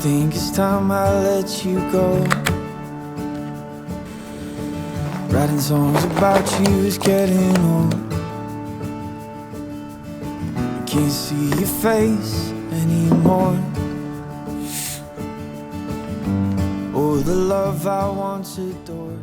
think it's time I let you go. Writing songs about you is getting old. I can't see your face anymore, or the love I once adored.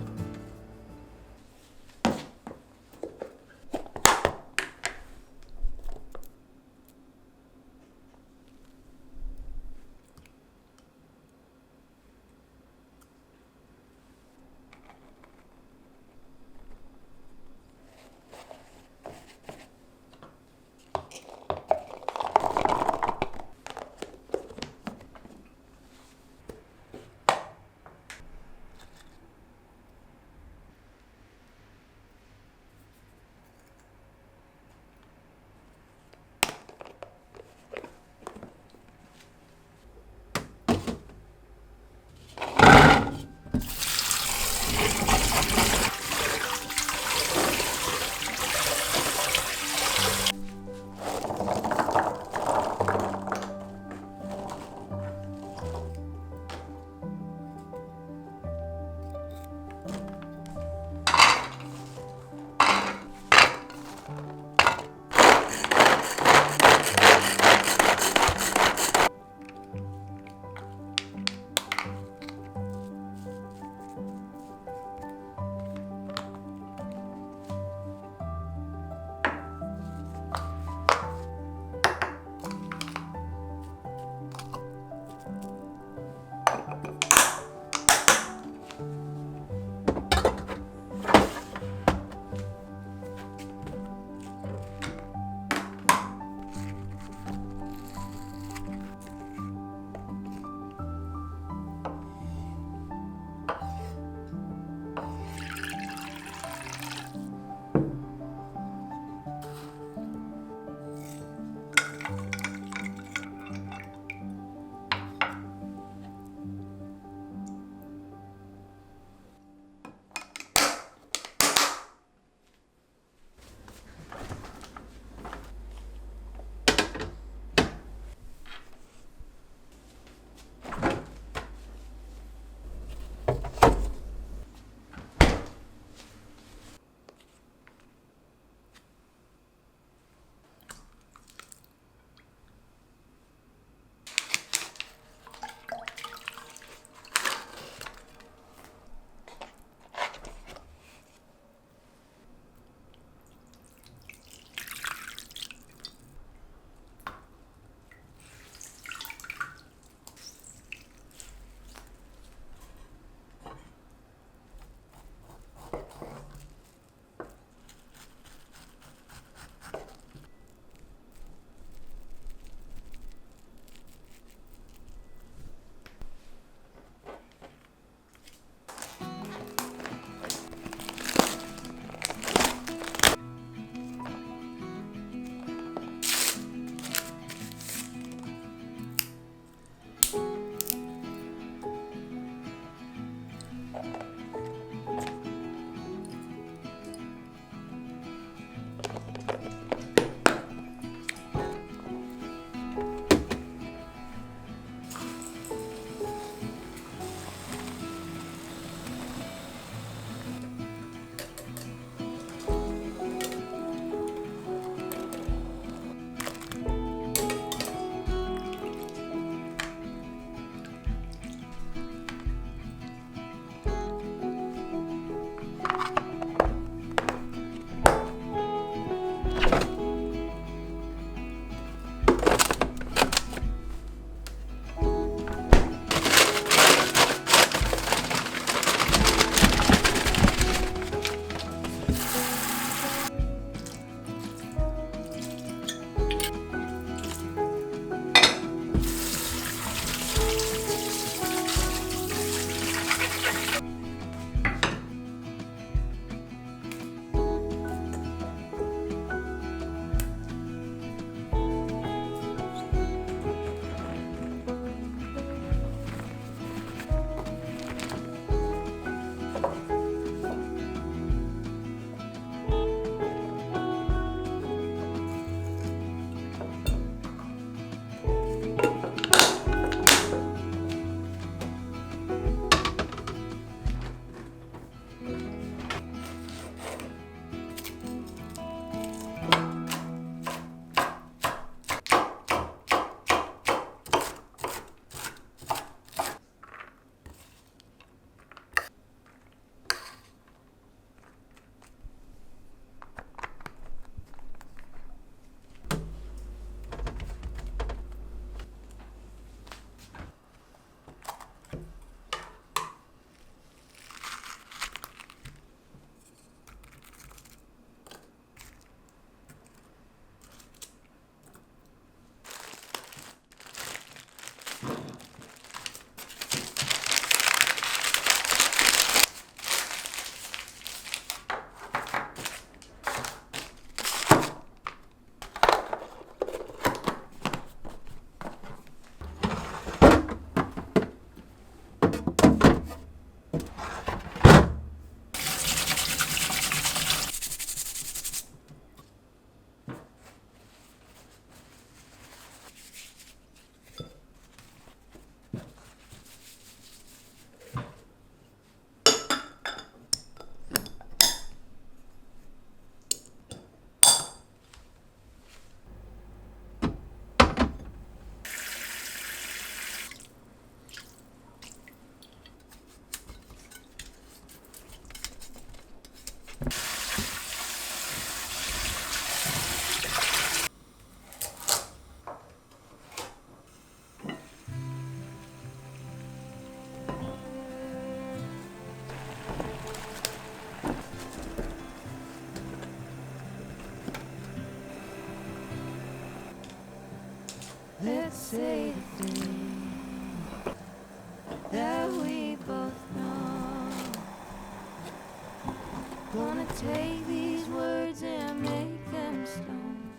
take these words and make them stone.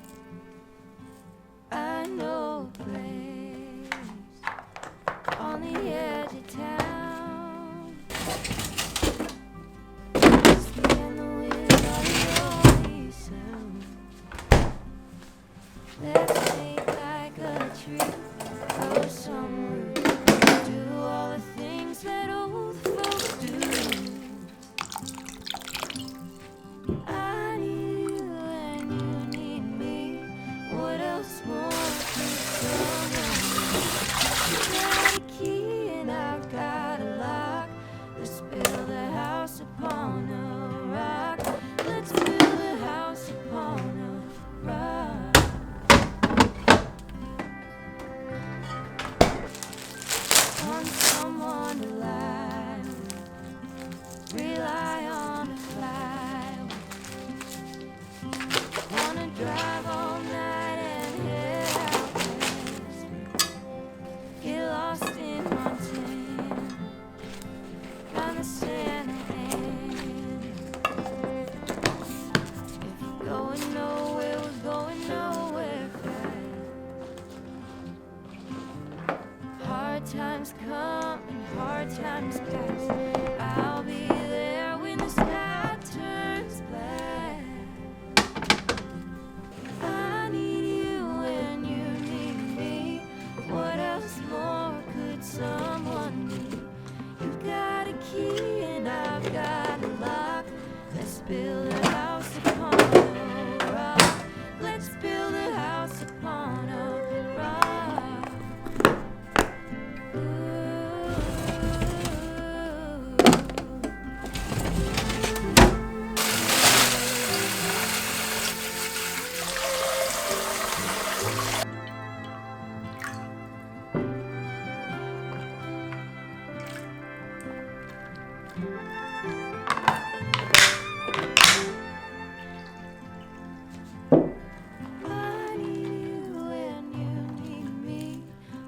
I know a place on the edge of town. Whiskey and the wind are the only sound. Let's make like a tree, grow some roots, do all the things that old folks do. I need you and you need me. What else more could someone need? You got a key and I've got a lock. Let's build a house upon a rock. Let's build a house upon a rock. Want someone to lie with, rely on a fly with. Wanna drive all night and head out west. Get lost in Montana, find the Santa Ana. If we're going nowhere, we're going nowhere fast. Hard times come and hard times pass. I'll be there when the sky turns black. I need you and you need me. What else more could someone need? You've got a key and I've got a lock. Let's build a house upon a rock. Let's build a house upon a rock. Ooh. I need you and you need me.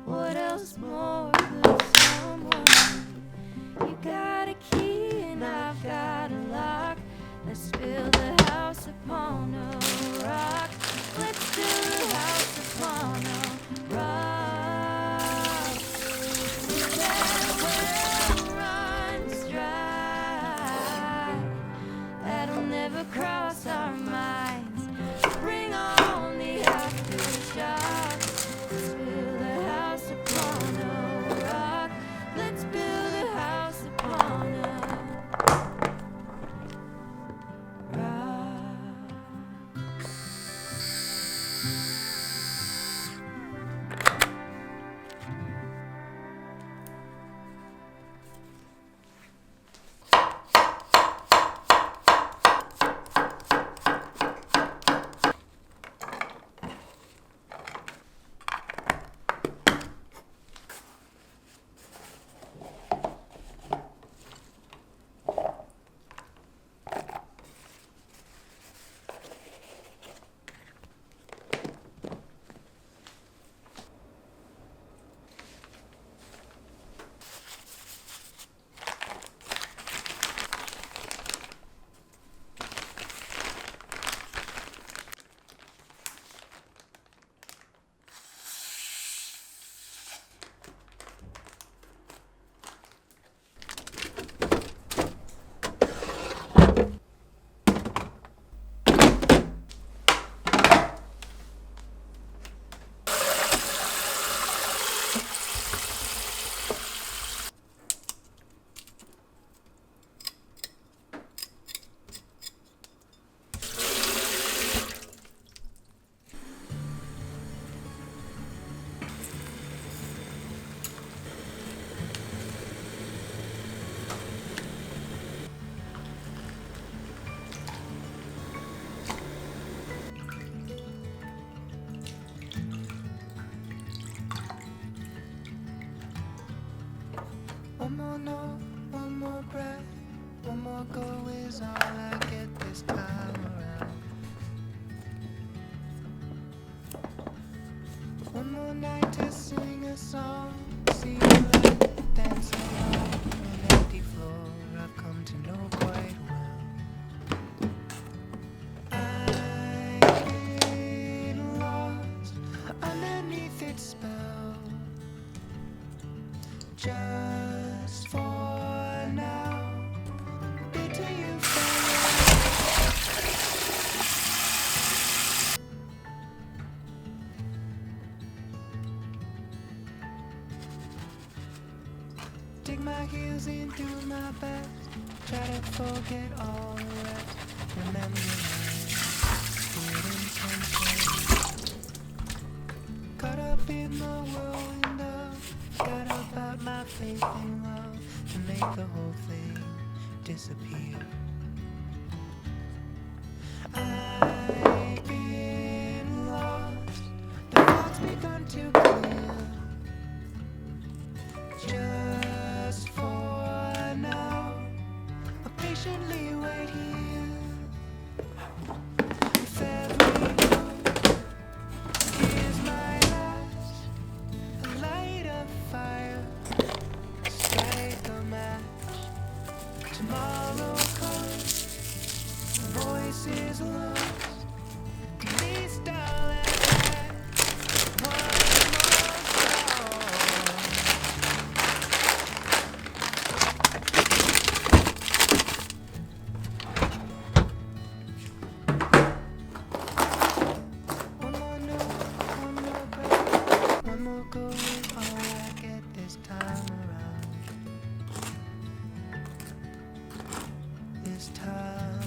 What else more could someone need? You got a key and I've got a lock. Let's build a house upon a rock. Let's build a house upon a rock. That well runs dry. That'll never cross our minds. Bring on the aftershock. Let's build a house upon a rock. Let's build a house upon a rock. One more note, one more breath, one more go is all I get this time around. One more night to sing a song, see you light dancing on an empty floor I've come to know quite well. heels in, do my best. Try to forget all the rest. Remember good intentions. Caught up in the whirlwind of, got about my faith in love to make the whole thing disappear. I've been lost, the fog's begun to clear. Just for now, I'll patiently wait here. If every look is my last, I light a fire, strike a match. Tomorrow comes, voices lost. At least I'll have one more one more note, one more breath, one more go is all I get this time around. This time around.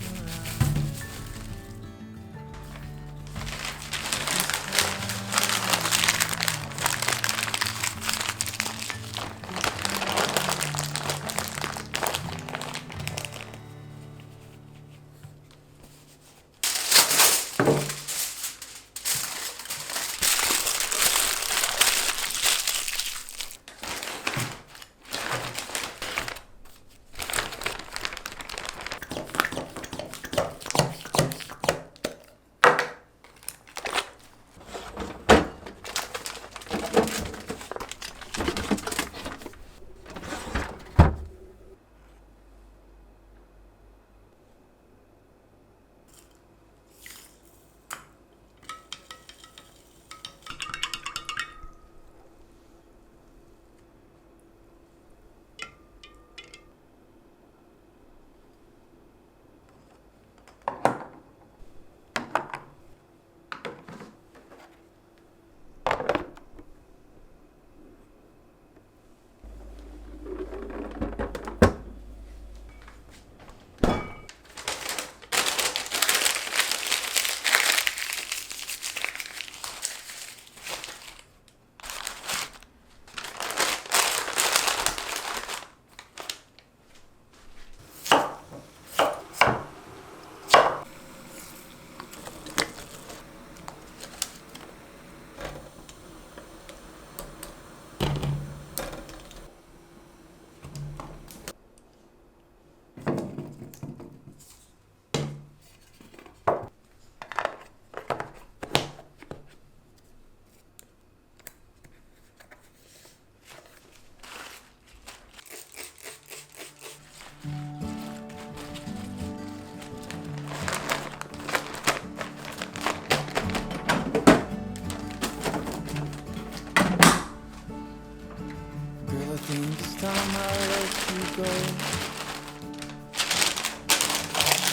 Girl, I think it's time I let you go.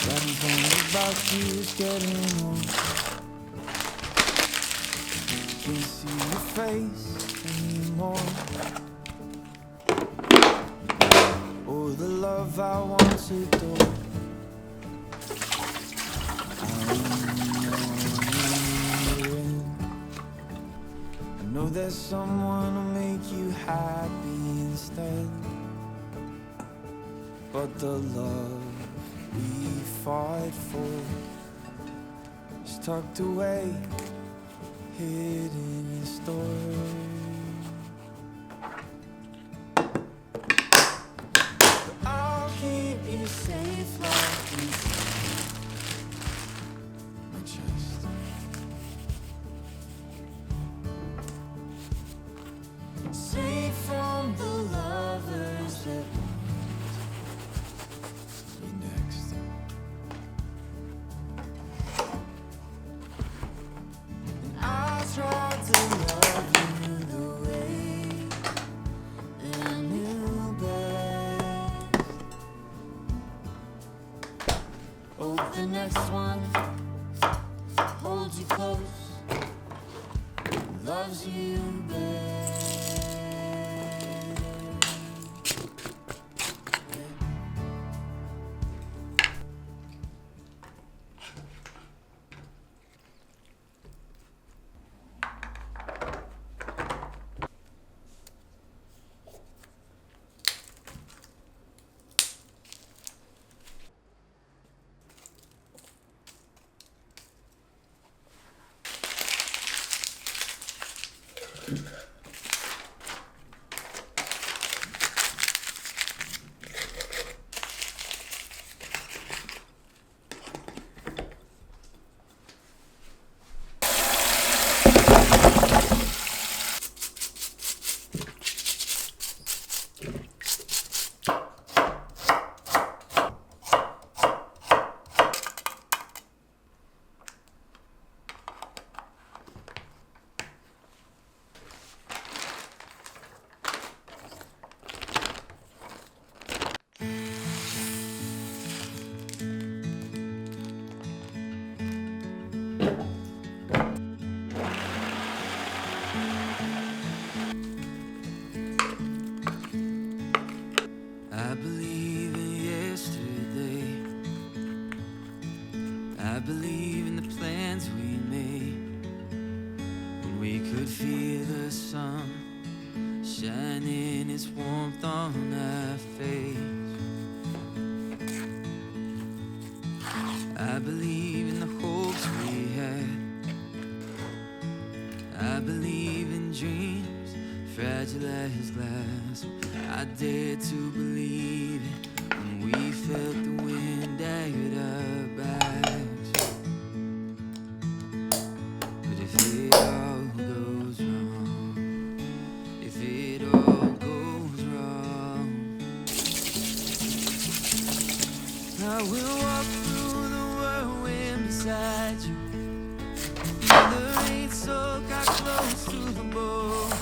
Nothing things about you is getting old. Can't see your face anymore. Oh, the love I once adored. I know there's someone who'll make you happy instead. But the love we fought for is tucked away, hidden in stores. But I'll keep you safe like inside my chest. Safe from the lovers that want you next. And I tried to love you the way that I knew best. Hope the next one holds you close, loves you best. I believe in yesterday. I believe in the plans we made when we could feel the sun shining its warmth on our face. I believe in the hopes we had. I believe in dreams fragile as glass. I dared to believe it when we felt the wind at our backs. But if it all goes wrong, if it all goes wrong, I will walk through the whirlwind beside you. In the rain, soak our close to the bone.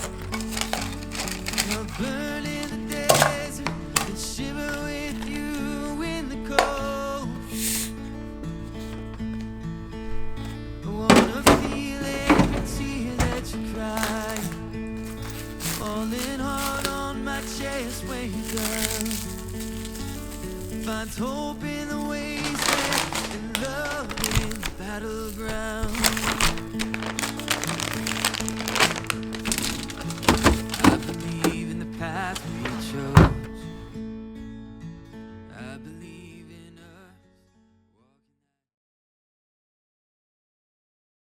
I'll burn in the desert and shiver with you in the cold. I wanna feel every tear that you cry, falling hard on my chest when you're done. Find hope in the way